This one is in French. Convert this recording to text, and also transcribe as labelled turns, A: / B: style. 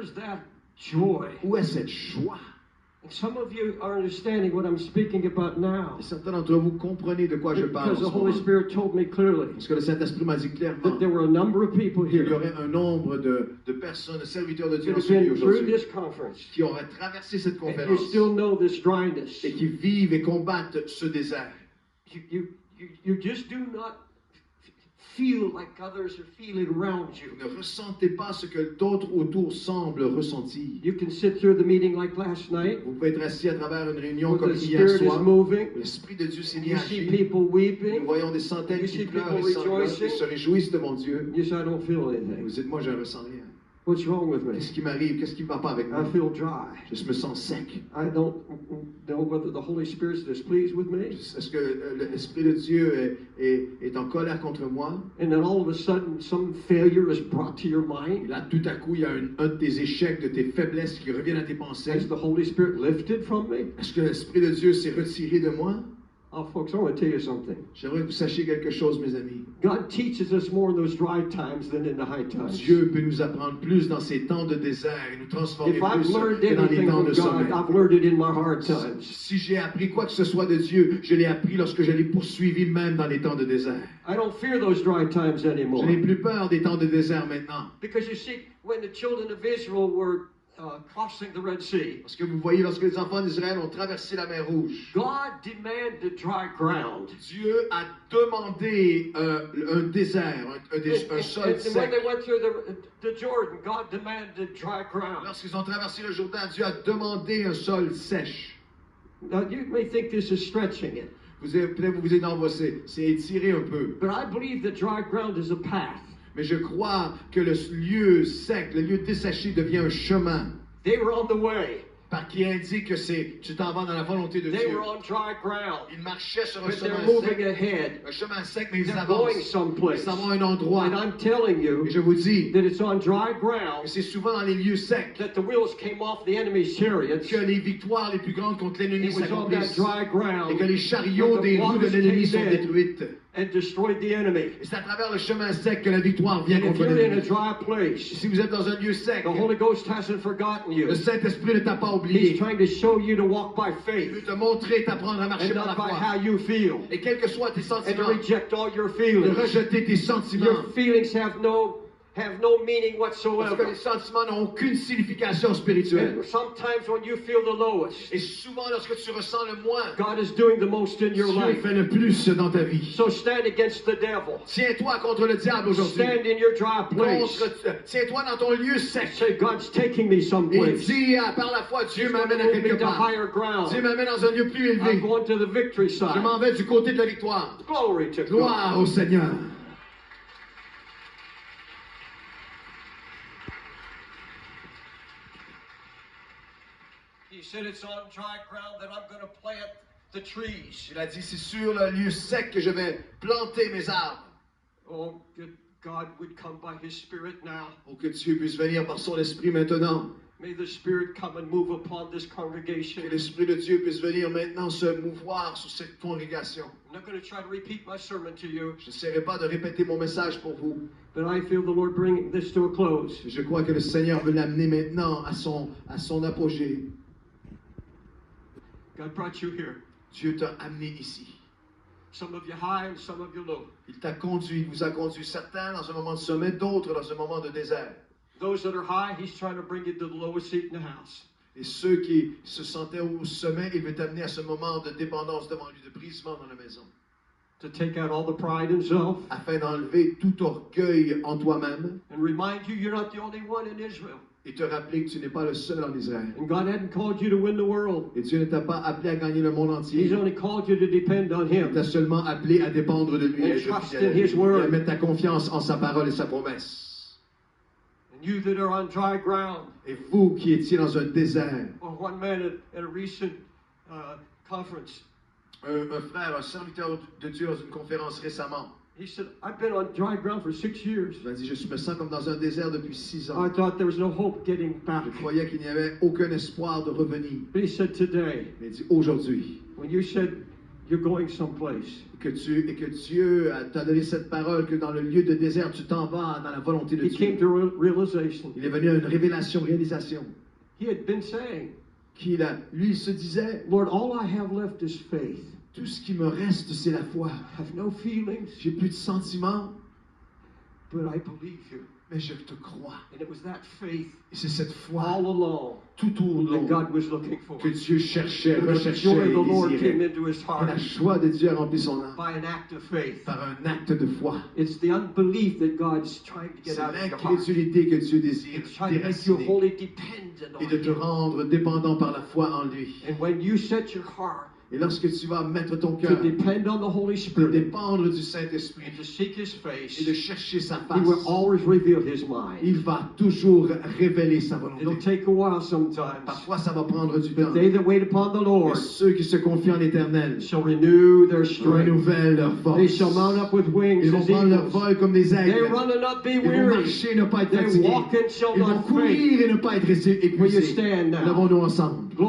A: Where's that joy?
B: Où est cette joie?
A: And some of you are understanding what I'm speaking about now.
B: Et certains d'entre vous comprenez de quoi je parle.
A: Because the Holy Spirit told me clearly
B: Parce que le Saint-Esprit m'a dit clairement
A: that there were a number of people
B: qu'il y
A: here
B: aurait un nombre de personnes, de serviteurs de Dieu
A: that
B: en
A: have
B: ce lieu
A: been through
B: aujourd'hui,
A: this conference.
B: qui auraient traversé cette
A: And you
B: conférence
A: still know this dryness.
B: et qui vivent et combattent ce désert.
A: You just do not feel like others are feeling around you.
B: Vous ne ressentez pas ce que d'autres autour semblent ressentir.
A: You can sit through the meeting like last night,
B: Vous pouvez être assis à travers une réunion
A: where
B: comme
A: the
B: hier
A: Spirit is
B: soir.
A: moving.
B: L'Esprit de Dieu s'est mis
A: You
B: à
A: see
B: agir.
A: people
B: Nous
A: weeping.
B: voyons des centaines
A: You
B: qui
A: see
B: pleurent et
A: people
B: sanglotent et
A: rejoicing.
B: se réjouissent devant Dieu.
A: You say, I don't feel anything.
B: Vous dites, moi, je ne ressens rien.
A: What's wrong with me?
B: Qu'est-ce qui m'arrive? Qu'est-ce qui ne va pas avec moi?
A: I feel dry.
B: Je me sens sec.
A: I don't know whether the Holy Spirit's displeased with me.
B: Est-ce que l'Esprit de Dieu est en colère contre moi?
A: And then all of a sudden, some failure is brought to your
B: Et
A: mind.
B: là, tout à coup, il y a un de tes échecs, de tes faiblesses qui reviennent à tes pensées.
A: Has the Holy Spirit lifted from me?
B: Est-ce que l'Esprit de Dieu s'est retiré de moi?
A: Oh, folks, I want to tell you something.
B: J'aimerais que vous sachiez quelque chose, mes amis.
A: God teaches us more in those dry times than in the high times.
B: Dieu peut nous apprendre plus dans ces temps de désert et nous transformer
A: If I've
B: plus
A: learned
B: que dans les
A: anything
B: temps
A: from
B: de
A: God,
B: sommeil.
A: I've learned it in my hard times.
B: Si j'ai appris quoi que ce soit de Dieu, je l'ai appris lorsque je l'ai poursuivi même dans les temps de désert.
A: I don't fear those dry times anymore.
B: Je n'ai plus peur des temps de désert maintenant.
A: Because you see, when the children of Israel were crossing the Red Sea,
B: Parce que vous voyez, lorsque les enfants d'Israël ont traversé la mer Rouge,
A: God demanded dry ground.
B: Dieu a demandé un désert, un sol
A: And when
B: sec.
A: they went through the Jordan, God demanded dry ground.
B: Lorsqu'ils ont traversé le Jourdain, Dieu a demandé un sol sèche.
A: Now, you may think this is stretching it,
B: Peut-être vous vous dites, non, c'est étiré un peu.
A: but I believe that dry ground is a path.
B: Mais je crois que le lieu sec, le lieu desséché devient un chemin
A: They were on the way.
B: qui indique que tu t'en vas dans la volonté de
A: They
B: Dieu.
A: were on dry ground.
B: Ils marchaient sur un
A: But
B: chemin
A: they're moving
B: sec,
A: ahead.
B: un chemin sec, mais ils
A: They're going
B: avancent.
A: someplace.
B: Ils s'en vont à un endroit.
A: And I'm telling you
B: Et je vous dis
A: that it's on dry
B: que
A: ground
B: c'est souvent dans les lieux secs
A: that the wheels came off the enemy's chariots.
B: que les victoires les plus grandes contre l'ennemi
A: It was on that
B: s'accomplissent.
A: dry ground
B: Et que les chariots
A: that the
B: des roues de
A: waters
B: l'ennemi sont
A: came in
B: détruites.
A: and destroyed the enemy.
B: Et c'est à travers le chemin sec que la victoire vient
A: And if
B: contre
A: you're in a
B: l'ennemi.
A: dry place,
B: Si vous êtes dans un lieu sec,
A: the Holy Ghost hasn't forgotten you.
B: le Saint-Esprit ne t'a pas
A: He's
B: oublié.
A: trying to show you to walk by
B: Il
A: faith
B: veut te montrer, t'apprendre à marcher
A: and
B: par la
A: not by
B: foi.
A: how you feel,
B: Et quels que soient tes
A: and to
B: sentiments,
A: reject all your
B: de
A: feelings.
B: rejeter tes sentiments.
A: Your feelings have no meaning
B: Parce que
A: whatsoever.
B: les sentiments n'ont aucune signification spirituelle.
A: And sometimes when you feel the lowest,
B: Et souvent, lorsque tu ressens le moins,
A: God is doing the most in your
B: Dieu
A: life.
B: fait le plus dans ta vie.
A: So stand against the devil.
B: Tiens-toi contre le diable aujourd'hui.
A: Stand in your dry place.
B: Tiens-toi dans ton lieu sec.
A: Say, God's taking me
B: Et
A: someplace.
B: dis par la foi, Dieu
A: He's going
B: m'amène
A: to
B: à
A: move me
B: quelque
A: to
B: part.
A: higher ground.
B: Dieu m'amène dans un lieu plus
A: I'm
B: élevé.
A: going to the victory
B: Je
A: side.
B: m'en vais du côté de la victoire.
A: Glory to God.
B: Gloire au Seigneur.
A: He said it's on dry ground that I'm going to plant the trees.
B: Il a dit, c'est sur le lieu sec que je vais planter mes arbres.
A: Oh, that God would come by His Spirit now.
B: Pour que Dieu puisse venir par son esprit maintenant.
A: May the Spirit come and move upon this
B: Que
A: congregation.
B: l'esprit de Dieu puisse venir maintenant se mouvoir sur cette congrégation.
A: I'm not going to try to repeat my sermon to you,
B: Je n'essaierai pas de répéter mon message pour vous.
A: but I feel the Lord bringing this to a close.
B: Je crois que le Seigneur veut l'amener maintenant à son apogée.
A: God brought you here.
B: Dieu t'a amené ici.
A: Some of you high and some of you low.
B: Il t'a conduit, il vous a conduit, certains dans un moment de sommet, d'autres dans un moment de désert.
A: Those that are high, He's trying to bring you to the lowest seat in the house.
B: Et ceux qui se sentaient au sommet, il veut t'amener à ce moment de dépendance devant lui, de brisement dans la maison.
A: To take out all the pride in self
B: Afin d'enlever tout orgueil en toi-même
A: and remind you you're not the only one in Israel.
B: et te rappeler que tu n'es pas le seul en Israël.
A: And God hadn't called you to win the world.
B: Et Dieu ne t'a pas appelé à gagner le monde
A: He's
B: entier.
A: only called you to depend on
B: Il
A: Him.
B: t'a seulement appelé à dépendre de lui,
A: And
B: à être
A: trust
B: fidèle à
A: in
B: lui,
A: His word.
B: et à mettre ta confiance en sa parole et sa promesse.
A: And you that are on dry ground,
B: Et vous qui étiez dans un désert,
A: or one man at a recent conference,
B: un frère, un serviteur de Dieu dans une conférence récemment,
A: he said, I've been on dry ground for 6 years.
B: il m'a dit, je me sens comme dans un désert depuis 6 ans.
A: I thought there was no hope getting back.
B: Je croyais qu'il n'y avait aucun espoir de revenir.
A: But he said today,
B: Mais il dit, aujourd'hui,
A: when you said you're going someplace.
B: et que Dieu t'a donné cette parole que dans le lieu de désert, tu t'en vas dans la volonté de
A: He came
B: Dieu.
A: to realization.
B: Il est venu à une réalisation.
A: He had been saying,
B: Lui, il se disait,
A: Lord, all I have left is faith.
B: tout ce qui me reste, c'est la foi.
A: I have no feelings,
B: J'ai plus de sentiments,
A: but I believe you.
B: mais je te crois.
A: And it was that faith
B: Et c'est cette foi
A: all along
B: tout au
A: that
B: long
A: God was looking for.
B: que Dieu cherchait,
A: And the
B: recherchait
A: joy of
B: et
A: the Lord
B: désirait.
A: came into his
B: Et
A: heart
B: la joie de Dieu a rempli son âme
A: by an act of faith.
B: par un acte de foi.
A: It's the unbelief that God's trying to get
B: C'est
A: out of your heart.
B: l'incrédulité que Dieu désire
A: It's trying to make you
B: déraciner
A: wholly dependent
B: et
A: on
B: de te
A: Him.
B: rendre dépendant par la foi en lui.
A: And when you set your heart
B: Et lorsque tu vas mettre ton
A: to
B: cœur,
A: depend on the Holy
B: de
A: Spirit
B: dépendre du Saint-Esprit
A: and to seek His face,
B: et de chercher sa
A: He will
B: face,
A: always reveal His mind.
B: il va toujours révéler sa
A: It'll
B: volonté.
A: take a while sometimes.
B: Parfois, ça va prendre du temps.
A: They that wait upon the
B: Et
A: Lord
B: ceux qui se confient en l'Éternel
A: shall renew their strength.
B: renouvellent leur
A: They
B: force.
A: shall mount up with wings
B: Ils vont
A: as
B: prendre leur
A: eagles.
B: vol comme des
A: They
B: aigles.
A: run and not be
B: Ils vont
A: weary.
B: marcher et ne pas être
A: They
B: fatigués.
A: walk and shall
B: Ils vont
A: not faint.
B: courir et ne pas être
A: Will you
B: épuisés.
A: stand now?
B: Levons-nous ensemble.
A: Glory